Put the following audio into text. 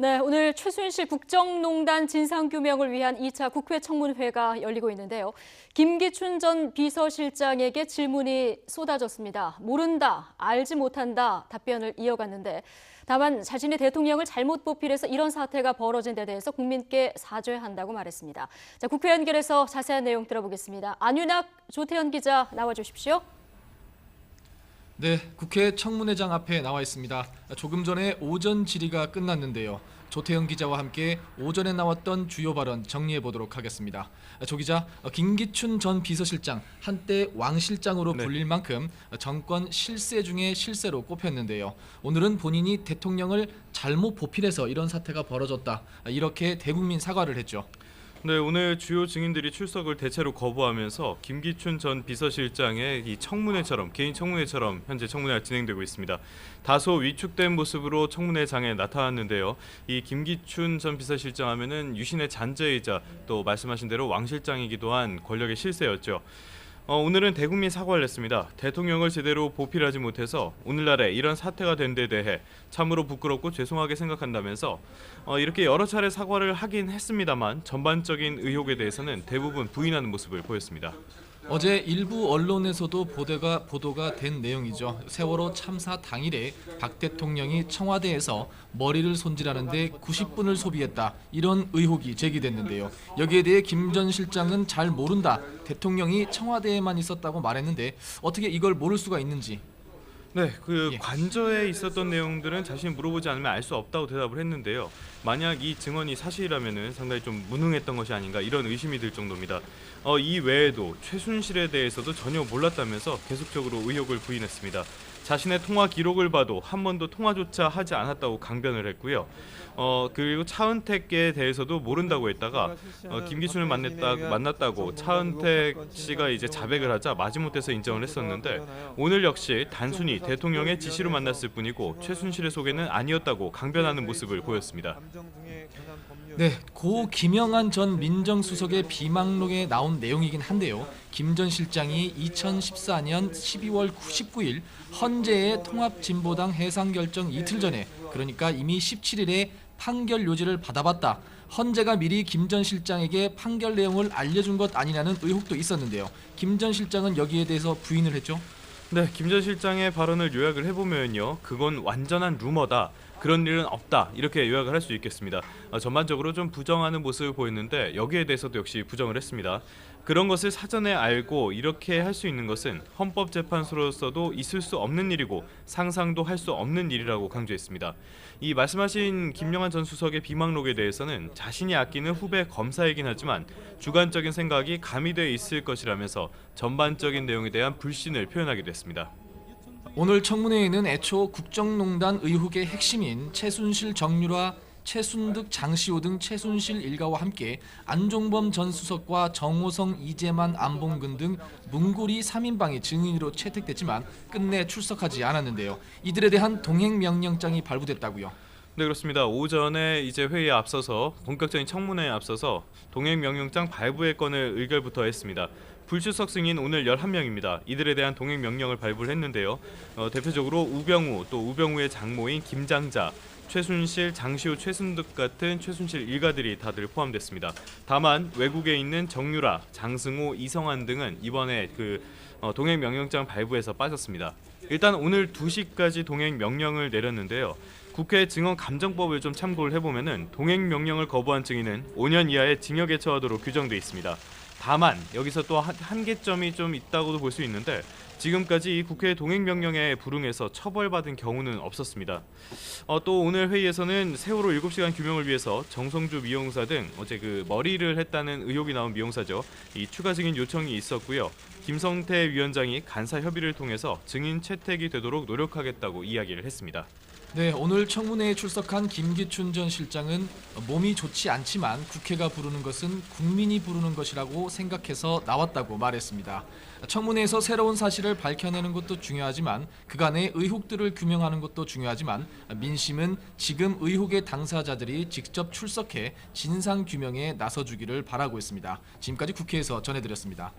네, 오늘 최순실 국정농단 진상규명을 위한 2차 국회 청문회가 열리고 있는데요. 김기춘 전 비서실장에게 질문이 쏟아졌습니다. 모른다, 알지 못한다 답변을 이어갔는데 다만 자신이 대통령을 잘못 보필해서 이런 사태가 벌어진 데 대해서 국민께 사죄한다고 말했습니다. 자, 국회 연결해서 자세한 내용 들어보겠습니다. 안윤학, 조태현 기자 나와주십시오. 네, 국회 청문회장 앞에 나와 있습니다. 조금 전에 오전 질의가 끝났는데요. 조태영 기자와 함께 오전에 나왔던 주요 발언 정리해 보도록 하겠습니다. 조 기자, 김기춘 전 비서실장, 한때 왕 실장으로 불릴 만큼 정권 실세 중에 실세로 꼽혔는데요. 오늘은 본인이 대통령을 잘못 보필해서 이런 사태가 벌어졌다, 이렇게 대국민 사과를 했죠. 네, 오늘 주요 증인들이 출석을 대체로 거부하면서 김기춘 전 비서실장의 이 청문회처럼 개인 청문회처럼 현재 청문회가 진행되고 있습니다. 다소 위축된 모습으로 청문회장에 나타났는데요. 이 김기춘 전 비서실장 하면은 유신의 잔재이자 또 말씀하신 대로 왕 실장이기도 한 권력의 실세였죠. 오늘은 대국민 사과를 했습니다. 대통령을 제대로 보필하지 못해서 오늘날에 이런 사태가 된 데 대해 참으로 부끄럽고 죄송하게 생각한다면서 이렇게 여러 차례 사과를 하긴 했습니다만 전반적인 의혹에 대해서는 대부분 부인하는 모습을 보였습니다. 어제 일부 언론에서도 보도가 된 내용이죠. 세월호 참사 당일에 박 대통령이 청와대에서 머리를 손질하는데 90분을 소비했다, 이런 의혹이 제기됐는데요. 여기에 대해 김 전 실장은 잘 모른다, 대통령이 청와대에만 있었다고 말했는데 어떻게 이걸 모를 수가 있는지. 네, 관저에 있었던 내용들은 자신이 물어보지 않으면 알 수 없다고 대답을 했는데요. 만약 이 증언이 사실이라면은 상당히 좀 무능했던 것이 아닌가 이런 의심이 들 정도입니다. 이 외에도 최순실에 대해서도 전혀 몰랐다면서 계속적으로 의혹을 부인했습니다. 자신의 통화 기록을 봐도 한 번도 통화조차 하지 않았다고 강변을 했고요. 그리고 차은택에 대해서도 모른다고 했다가 김기춘을 만났다고 차은택 씨가 이제 자백을 하자 마지못해서 인정을 했었는데 오늘 역시 단순히 대통령의 지시로 만났을 뿐이고 최순실의 소개는 아니었다고 강변하는 모습을 보였습니다. 네, 고 김영한 전 민정수석의 비망록에 나온 내용이긴 한데요. 김 전 실장이 2014년 12월 19일 헌재의 통합진보당 해상 결정 이틀 전에, 그러니까 이미 17일에 판결 요지를 받아봤다, 헌재가 미리 김 전 실장에게 판결 내용을 알려준 것 아니냐는 의혹도 있었는데요. 김 전 실장은 여기에 대해서 부인을 했죠. 네, 김 전 실장의 발언을 요약을 해보면요, 그건 완전한 루머다, 그런 일은 없다, 이렇게 요약을 할 수 있겠습니다. 전반적으로 좀 부정하는 모습을 보였는데 여기에 대해서도 역시 부정을 했습니다. 그런 것을 사전에 알고 이렇게 할 수 있는 것은 헌법재판소로서도 있을 수 없는 일이고 상상도 할 수 없는 일이라고 강조했습니다. 이 말씀하신 김영한 전 수석의 비망록에 대해서는 자신이 아끼는 후배 검사이긴 하지만 주관적인 생각이 가미되어 있을 것이라면서 전반적인 내용에 대한 불신을 표현하기도 했습니다. 오늘 청문회에는 애초 국정농단 의혹의 핵심인 최순실 정유라, 최순득, 장시호 등 최순실 일가와 함께 안종범 전 수석과 정호성, 이재만, 안봉근 등 문고리 3인방이 증인으로 채택됐지만 끝내 출석하지 않았는데요. 이들에 대한 동행명령장이 발부됐다고요. 네, 그렇습니다. 오전에 이제 회의에 앞서서 본격적인 청문회에 앞서서 동행명령장 발부의 건을 의결부터 했습니다. 불출석 승인 오늘 11명입니다. 이들에 대한 동행명령을 발부를 했는데요. 대표적으로 우병우, 또 우병우의 장모인 김장자, 최순실, 장시호, 최순득 같은 최순실 일가들이 다들 포함됐습니다. 다만 외국에 있는 정유라, 장승호, 이성환 등은 이번에 동행명령장 발부에서 빠졌습니다. 일단 오늘 2시까지 동행명령을 내렸는데요. 국회 증언감정법을 좀 참고를 해보면은 동행명령을 거부한 증인은 5년 이하의 징역에 처하도록 규정돼 있습니다. 다만 여기서 또 한계점이 좀 있다고도 볼 수 있는데 지금까지 이 국회 동행명령에 불응해서 처벌받은 경우는 없었습니다. 또 오늘 회의에서는 세월호 7시간 규명을 위해서 정성주 미용사 등 어제 머리를 했다는 의혹이 나온 미용사죠. 이 추가 증인 요청이 있었고요. 김성태 위원장이 간사 협의를 통해서 증인 채택이 되도록 노력하겠다고 이야기를 했습니다. 네, 오늘 청문회에 출석한 김기춘 전 실장은 몸이 좋지 않지만 국회가 부르는 것은 국민이 부르는 것이라고 생각해서 나왔다고 말했습니다. 청문회에서 새로운 사실을 밝혀내는 것도 중요하지만 그간의 의혹들을 규명하는 것도 중요하지만 민심은 지금 의혹의 당사자들이 직접 출석해 진상규명에 나서주기를 바라고 있습니다. 지금까지 국회에서 전해드렸습니다.